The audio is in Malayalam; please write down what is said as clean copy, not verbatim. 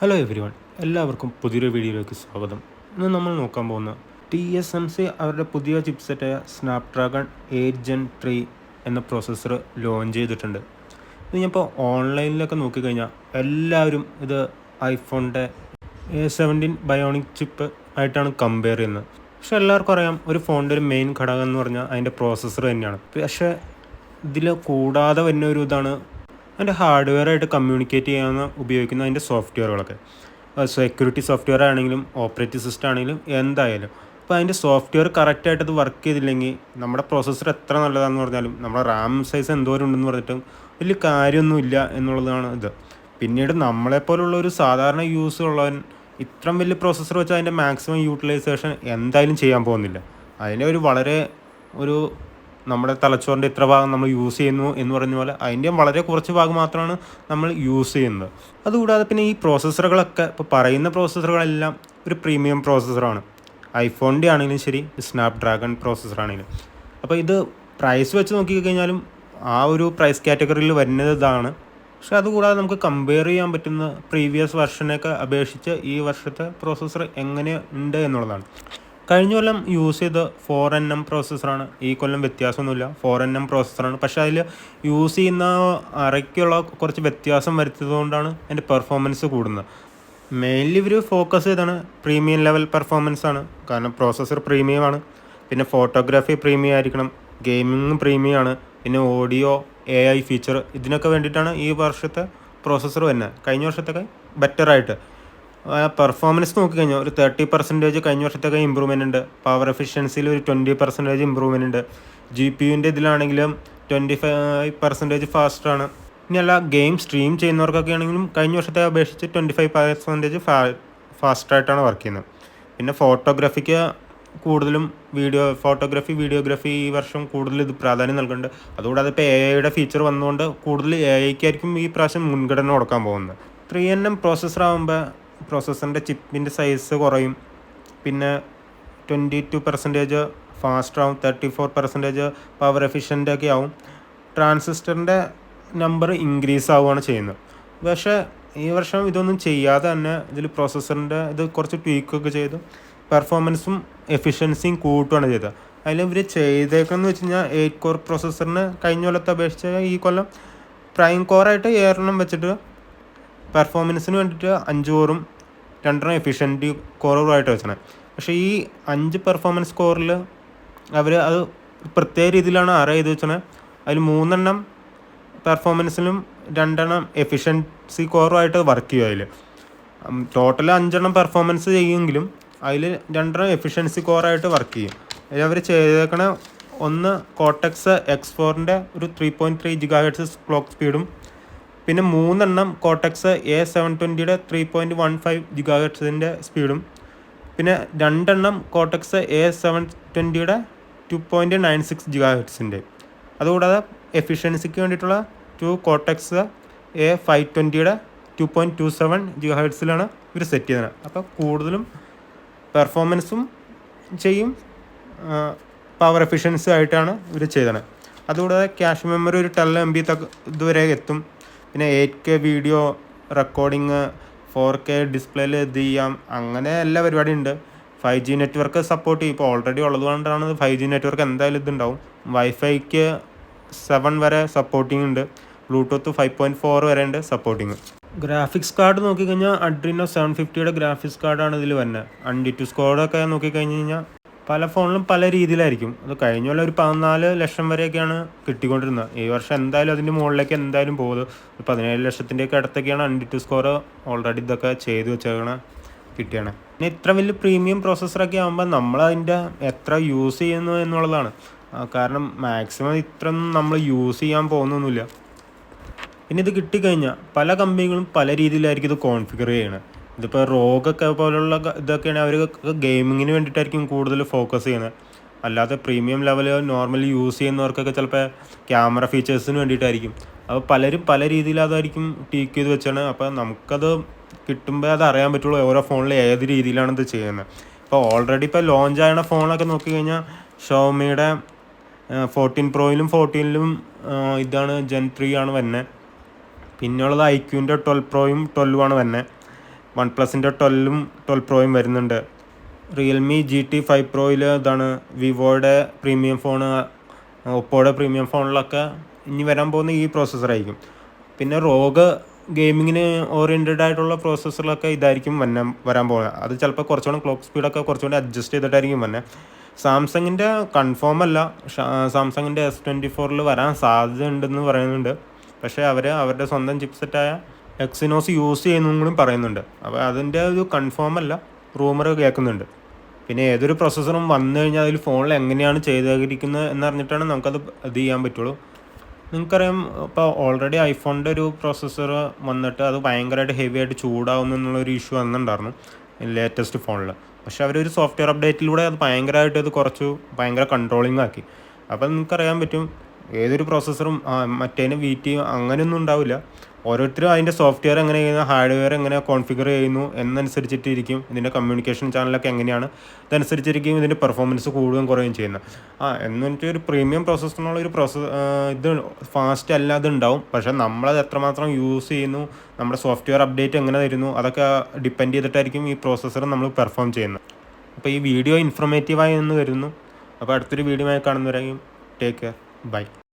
ഹലോ എവരിവൺ, എല്ലാവർക്കും പുതിയൊരു വീഡിയോയിലേക്ക് സ്വാഗതം. ഇന്ന് നമ്മൾ നോക്കാൻ പോകുന്ന TSMC അവരുടെ പുതിയ ചിപ്സെറ്റായ സ്നാപ്ഡ്രാഗൺ 8 Gen 3 എന്ന പ്രോസസ്സർ ലോഞ്ച് ചെയ്തിട്ടുണ്ട്. ഇത് ഞാനിപ്പോൾ ഓൺലൈനിലൊക്കെ നോക്കിക്കഴിഞ്ഞാൽ എല്ലാവരും ഇത് ഐഫോണിൻ്റെ A17 ബയോണിക് ചിപ്പ് ആയിട്ടാണ് കമ്പയർ ചെയ്യുന്നത്. പക്ഷേ എല്ലാവർക്കും അറിയാം, ഒരു ഫോണിൻ്റെ ഒരു മെയിൻ ഘടകം എന്ന് പറഞ്ഞാൽ അതിൻ്റെ പ്രോസസ്സർ തന്നെയാണ്. പക്ഷേ ഇതിൽ കൂടാതെ വരുന്ന ഒരു ഇതാണ് അതിൻ്റെ ഹാർഡ്വെയറായിട്ട് കമ്മ്യൂണിക്കേറ്റ് ചെയ്യാൻ ഉപയോഗിക്കുന്ന അതിൻ്റെ സോഫ്റ്റ്വെയറുകളൊക്കെ. സെക്യൂരിറ്റി സോഫ്റ്റ്വെയർ ആണെങ്കിലും ഓപ്പറേറ്റിംഗ് സിസ്റ്റം ആണെങ്കിലും എന്തായാലും അപ്പോൾ അതിൻ്റെ സോഫ്റ്റ്വെയർ കറക്റ്റായിട്ട് അത് വർക്ക് ചെയ്തില്ലെങ്കിൽ നമ്മുടെ പ്രോസസ്സർ എത്ര നല്ലതാണെന്ന് പറഞ്ഞാലും നമ്മുടെ റാം സൈസ് എന്തോരം ഉണ്ടെന്ന് പറഞ്ഞിട്ടും വലിയ കാര്യമൊന്നുമില്ല എന്നുള്ളതാണ് ഇത്. പിന്നീട് നമ്മളെപ്പോലുള്ള ഒരു സാധാരണ യൂസ് ഉള്ളവൻ ഇത്രയും വലിയ പ്രോസസ്സർ വെച്ച് അതിൻ്റെ മാക്സിമം യൂട്ടിലൈസേഷൻ എന്തായാലും ചെയ്യാൻ പോകുന്നില്ല. അതിൻ്റെ ഒരു നമ്മുടെ തലച്ചോറിൻ്റെ ഇത്ര ഭാഗം നമ്മൾ യൂസ് ചെയ്യുന്നു എന്ന് പറഞ്ഞ പോലെ അതിൻ്റെ വളരെ കുറച്ച് ഭാഗം മാത്രമാണ് നമ്മൾ യൂസ് ചെയ്യുന്നത്. അതുകൂടാതെ പിന്നെ ഈ പ്രോസസ്സറുകളൊക്കെ ഇപ്പോൾ പറയുന്ന പ്രോസസ്സറുകളെല്ലാം ഒരു പ്രീമിയം പ്രോസസ്സറാണ്. ഐഫോണിൻ്റെ ആണെങ്കിലും ശരി, സ്നാപ്ഡ്രാഗൺ പ്രോസസ്സറാണെങ്കിലും. അപ്പോൾ ഇത് പ്രൈസ് വെച്ച് നോക്കിക്കഴിഞ്ഞാലും ആ ഒരു പ്രൈസ് കാറ്റഗറിയിൽ വരുന്നത് ഇതാണ്. പക്ഷേ അതുകൂടാതെ നമുക്ക് കമ്പയർ ചെയ്യാൻ പറ്റുന്ന പ്രീവിയസ് വെർഷനൊക്കെ അപേക്ഷിച്ച് ഈ വർഷത്തെ പ്രോസസ്സർ എങ്ങനെ ഉണ്ട് എന്നുള്ളതാണ്. കഴിഞ്ഞ കൊല്ലം യൂസ് ചെയ്ത 4nm പ്രോസസ്സറാണ്. ഈ കൊല്ലം വ്യത്യാസമൊന്നുമില്ല, 4nm പ്രോസസ്സറാണ്. പക്ഷേ അതിൽ യൂസ് ചെയ്യുന്ന അറയ്ക്കുള്ള കുറച്ച് വ്യത്യാസം വരുത്തിയതുകൊണ്ടാണ് അതിൻ്റെ പെർഫോമൻസ് കൂടുന്നത്. മെയിൻലി ഇവർ ഫോക്കസ് ചെയ്താണ് പ്രീമിയം ലെവൽ പെർഫോമൻസ് ആണ്. കാരണം പ്രോസസ്സർ പ്രീമിയമാണ്, പിന്നെ ഫോട്ടോഗ്രാഫി പ്രീമിയം ആയിരിക്കണം, ഗെയിമിങ് പ്രീമിയം ആണ്, പിന്നെ ഓഡിയോ AI ഫീച്ചർ, ഇതിനൊക്കെ വേണ്ടിയിട്ടാണ് ഈ വർഷത്തെ പ്രോസസ്സർ വരുന്നത്. കഴിഞ്ഞ വർഷത്തൊക്കെ ബെറ്ററായിട്ട് പെർഫോമൻസ് നോക്കിക്കഴിഞ്ഞാൽ ഒരു 30% കഴിഞ്ഞ വർഷത്തൊക്കെ ഇമ്പ്രൂവ്മെൻ്റ് ഉണ്ട്. പവർ എഫിഷ്യൻസിയിൽ ഒരു 20% ഇമ്പ്രൂവ്മെൻ്റ് ഉണ്ട്. GPUവിൻ്റെ ഇതിലാണെങ്കിലും 25% ഫാസ്റ്റാണ്. ഇനി അല്ല, ഗെയിം സ്ട്രീം ചെയ്യുന്നവർക്കൊക്കെ ആണെങ്കിലും കഴിഞ്ഞ വർഷത്തെ അപേക്ഷിച്ച് 25% ഫാസ്റ്റായിട്ടാണ് വർക്ക് ചെയ്യുന്നത്. പിന്നെ ഫോട്ടോഗ്രാഫിക്ക് കൂടുതലും വീഡിയോഗ്രാഫി ഈ വർഷം കൂടുതൽ ഇത് പ്രാധാന്യം നൽകുന്നുണ്ട്. അതുകൂടാതെ ഇപ്പോൾ AIയുടെ ഫീച്ചർ വന്നുകൊണ്ട് കൂടുതൽ AIക്കായിരിക്കും ഈ പ്രാവശ്യം മുൻഗണന കൊടുക്കാൻ പോകുന്നത്. 3nm പ്രോസസ്സറാകുമ്പോൾ പ്രോസസ്സറിൻ്റെ ചിപ്പിൻ്റെ സൈസ് കുറയും, പിന്നെ 22% ഫാസ്റ്റ് ആവും, 34% പവർ എഫിഷ്യൻ്റ് ഒക്കെ ആവും, ട്രാൻസിസ്റ്ററിൻ്റെ നമ്പർ ഇൻക്രീസ് ആവുകയാണ് ചെയ്യുന്നത്. പക്ഷേ ഈ വർഷം ഇതൊന്നും ചെയ്യാതെ തന്നെ ഇതിൽ പ്രോസസ്സറിൻ്റെ ഇത് കുറച്ച് ട്വീക്കൊക്കെ ചെയ്ത് പെർഫോമൻസും എഫിഷ്യൻസിയും കൂട്ടുകയാണ് ചെയ്തത്. അതിൽ ഇവർ ചെയ്തേക്കെന്ന് വെച്ച് കഴിഞ്ഞാൽ 8 കോർ പ്രോസസ്സറിന് കഴിഞ്ഞ കൊല്ലത്തെ അപേക്ഷിച്ച് ഈ കൊല്ലം പ്രൈം കോറായിട്ട് 7 വെച്ചിട്ട് പെർഫോമൻസിന് വേണ്ടിയിട്ട് 5 കോറും 2 എഫിഷ്യൻറ്റി കോറുമായിട്ട് വെച്ചത്. പക്ഷേ ഈ 5 പെർഫോമൻസ് കോറിൽ അവർ അത് പ്രത്യേക രീതിയിലാണ് ചെയ്ത് വെച്ചത്. അതിൽ 3 പെർഫോമൻസിലും 2 എഫിഷ്യൻസി കോറുമായിട്ട് വർക്ക് ചെയ്യും. അതിൽ ടോട്ടൽ 5 പെർഫോമൻസ് ചെയ്യുമെങ്കിലും അതിൽ 2 എഫിഷ്യൻസി കോറായിട്ട് വർക്ക് ചെയ്യും. അതിൽ അവർ ചെയ്തേക്കണ ഒന്ന് കോർട്ടെക്സ് X4ൻ്റെ ഒരു 3.3 GHz ക്ലോക്ക് സ്പീഡും, പിന്നെ 3 കോർട്ടെക്സ് A720യുടെ 3.15 GHz സ്പീഡും, പിന്നെ 2 കോർട്ടെക്സ് A720യുടെ 2.96 GHz. അതുകൂടാതെ എഫിഷ്യൻസിക്ക് വേണ്ടിയിട്ടുള്ള 2 കോർട്ടെക്സ് A520യുടെ 2.27 GHz ഇവർ സെറ്റ് ചെയ്യുന്നത്. അപ്പോൾ കൂടുതലും പെർഫോമൻസും ചെയ്യും, പവർ എഫിഷ്യൻസി ആയിട്ടാണ് ഇവർ ചെയ്തത്. അതുകൂടാതെ ക്യാഷ് മെമ്മറി ഒരു 12 MB ഇതുവരെ എത്തും. പിന്നെ 8K വീഡിയോ റെക്കോർഡിങ്, 4K ഡിസ്പ്ലേയിൽ ഇത് ചെയ്യാം, അങ്ങനെ എല്ലാ പരിപാടിയും ഉണ്ട്. 5G നെറ്റ്വർക്ക് സപ്പോർട്ട് ചെയ്യും. ഇപ്പോൾ ഓൾറെഡി ഉള്ളതുകൊണ്ടാണ് 5G നെറ്റ്വർക്ക് എന്തായാലും ഇതുണ്ടാവും. വൈഫൈക്ക് 7 വരെ സപ്പോർട്ടിങ് ഉണ്ട്, ബ്ലൂടൂത്ത് 5.4 വരെ ഉണ്ട് സപ്പോർട്ടിങ്. ഗ്രാഫിക്സ് കാർഡ് നോക്കിക്കഴിഞ്ഞാൽ അഡ്രീനോ 750യുടെ ഗ്രാഫിക്സ് കാർഡാണ് ഇതിൽ വരുന്നത്. അൺഡിറ്റു സ്കോഡൊക്കെ നോക്കിക്കഴിഞ്ഞ് കഴിഞ്ഞാൽ പല ഫോണിലും പല രീതിയിലായിരിക്കും. അത് കഴിഞ്ഞ പോലെ ഒരു 14 ലക്ഷം വരെയൊക്കെയാണ് കിട്ടിക്കൊണ്ടിരുന്നത്. ഈ വർഷം എന്തായാലും അതിൻ്റെ മുകളിലേക്ക് എന്തായാലും പോകുന്നത്. ഒരു 17 ലക്ഷത്തിൻ്റെയൊക്കെ അടുത്തൊക്കെയാണ് അൺഡിറ്റു സ്കോർ ഓൾറെഡി ഇതൊക്കെ ചെയ്ത് കിട്ടിയാണ്. പിന്നെ ഇത്ര വലിയ പ്രീമിയം പ്രോസസ്സറൊക്കെ ആകുമ്പോൾ നമ്മളതിൻ്റെ എത്ര യൂസ് ചെയ്യുന്നു എന്നുള്ളതാണ്. കാരണം മാക്സിമം ഇത്രയൊന്നും നമ്മൾ യൂസ് ചെയ്യാൻ പോകുന്നൊന്നുമില്ല. പിന്നെ ഇത് കിട്ടിക്കഴിഞ്ഞാൽ പല കമ്പനികളും പല രീതിയിലായിരിക്കും ഇത് കോൺഫിഗർ ചെയ്യണത്. ഇതിപ്പോൾ റോഗൊക്കെ പോലുള്ള ഇതൊക്കെയാണ് അവർ ഗെയിമിങ്ങിന് വേണ്ടിയിട്ടായിരിക്കും കൂടുതൽ ഫോക്കസ് ചെയ്യുന്നത്. അല്ലാതെ പ്രീമിയം ലെവൽ നോർമലി യൂസ് ചെയ്യുന്നവർക്കൊക്കെ ചിലപ്പോൾ ക്യാമറ ഫീച്ചേഴ്സിന് വേണ്ടിയിട്ടായിരിക്കും. അപ്പോൾ പലരും പല രീതിയിൽ അതായിരിക്കും ടീക്ക് ചെയ്ത് വെച്ചാണ്. അപ്പോൾ നമുക്കത് കിട്ടുമ്പോൾ അത് അറിയാൻ പറ്റുള്ളൂ ഓരോ ഫോണിൽ ഏത് രീതിയിലാണ് ഇത് ചെയ്യുന്നത്. ഇപ്പോൾ ഓൾറെഡി ഇപ്പോൾ ലോഞ്ച് ആയ ഫോണൊക്കെ നോക്കിക്കഴിഞ്ഞാൽ ഷോമിയുടെ 14 പ്രോയിലും 14ലും ഇതാണ് Gen 3 ആണ് വരുന്നത്. പിന്നെയുള്ളത് IQൻ്റെ 12 പ്രോയും 12 ആണ് വരുന്നത്. OnePlusൻ്റെ 12ഉം 12 പ്രോയും വരുന്നുണ്ട്. റിയൽമി GT5 പ്രോയിൽ ഇതാണ്. വിവോയുടെ പ്രീമിയം ഫോണ്, ഒപ്പോയുടെ പ്രീമിയം ഫോണിലൊക്കെ ഇനി വരാൻ പോകുന്ന ഈ പ്രോസസ്സറായിരിക്കും. പിന്നെ റോഗ് ഗെയിമിങ്ങിന് ഓറിയൻറ്റഡ് ആയിട്ടുള്ള പ്രോസസ്സറിലൊക്കെ ഇതായിരിക്കും വരാൻ പോകുന്നത്. അത് ചിലപ്പോൾ കുറച്ചുകൂടി ക്ലോക്ക് സ്പീഡൊക്കെ കുറച്ചുകൂടി അഡ്ജസ്റ്റ് ചെയ്തിട്ടായിരിക്കും വന്നത്. സാംസങ്ങിൻ്റെ കൺഫേം അല്ല. സാംസങ്ങിൻ്റെ S24 വരാൻ സാധ്യത ഉണ്ടെന്ന് പറയുന്നുണ്ട്. പക്ഷേ അവരുടെ സ്വന്തം ചിപ്സെറ്റായ എക്സിനോസ് യൂസ് ചെയ്യുന്നതും കൂടി പറയുന്നുണ്ട്. അപ്പോൾ അതിൻ്റെ ഒരു കൺഫേം അല്ല, റൂമർ കേൾക്കുന്നുണ്ട്. പിന്നെ ഏതൊരു പ്രോസസ്സറും വന്നു കഴിഞ്ഞാൽ അതിൽ ഫോണിൽ എങ്ങനെയാണ് ചെയ്തിരിക്കുന്നത് എന്നറിഞ്ഞിട്ടാണ് നമുക്കത് ഇത് ചെയ്യാൻ പറ്റുള്ളൂ. നിങ്ങൾക്കറിയാം, ഇപ്പോൾ ഓൾറെഡി ഐഫോണിൻ്റെ ഒരു പ്രോസസ്സർ വന്നിട്ട് അത് ഭയങ്കരമായിട്ട് ഹെവി ആയിട്ട് ചൂടാവുന്നു എന്നുള്ളൊരു ഇഷ്യൂ വന്നിട്ടുണ്ടായിരുന്നു ലേറ്റസ്റ്റ് ഫോണിൽ. പക്ഷേ അവരൊരു സോഫ്റ്റ്വെയർ അപ്ഡേറ്റിലൂടെ അത് ഭയങ്കരമായിട്ട് അത് കുറച്ചു ഭയങ്കര കൺട്രോളിങ് ആക്കി. അപ്പോൾ നിങ്ങൾക്കറിയാൻ പറ്റും ഏതൊരു പ്രോസസ്സറും മറ്റേതിനെ ബീറ്റ് ചെയ്യും അങ്ങനെയൊന്നും ഉണ്ടാവില്ല. ഓരോരുത്തരും അതിൻ്റെ സോഫ്റ്റ്വെയർ എങ്ങനെ ചെയ്യുന്നു, ഹാർഡ്വെയർ എങ്ങനെ കോൺഫിഗർ ചെയ്യുന്നു എന്നനുസരിച്ചിട്ടിരിക്കും ഇതിൻ്റെ കമ്മ്യൂണിക്കേഷൻ ചാനലൊക്കെ എങ്ങനെയാണ്, ഇതനുസരിച്ചിരിക്കും ഇതിൻ്റെ പെർഫോമൻസ് കൂടുകയും കുറയുകയും ചെയ്യുന്നത്. എന്നിട്ട് ഒരു പ്രീമിയം പ്രോസസ്സറിനുള്ളൊരു ഇത് ഫാസ്റ്റ് അല്ലാതെ ഉണ്ടാവും. പക്ഷേ നമ്മളത് എത്രമാത്രം യൂസ് ചെയ്യുന്നു, നമ്മുടെ സോഫ്റ്റ്വെയർ അപ്ഡേറ്റ് എങ്ങനെ തരുന്നു, അതൊക്കെ ഡിപ്പെൻഡ് ചെയ്തിട്ടായിരിക്കും ഈ പ്രോസസ്സർ നമ്മൾ പെർഫോം ചെയ്യുന്നത്. അപ്പോൾ ഈ വീഡിയോ ഇൻഫോർമേറ്റീവായി എന്ന് കരുതുന്നു. അപ്പോൾ അടുത്തൊരു വീഡിയോ ആയി കാണുന്നവരായും ടേക്ക് കെയർ, ബൈ.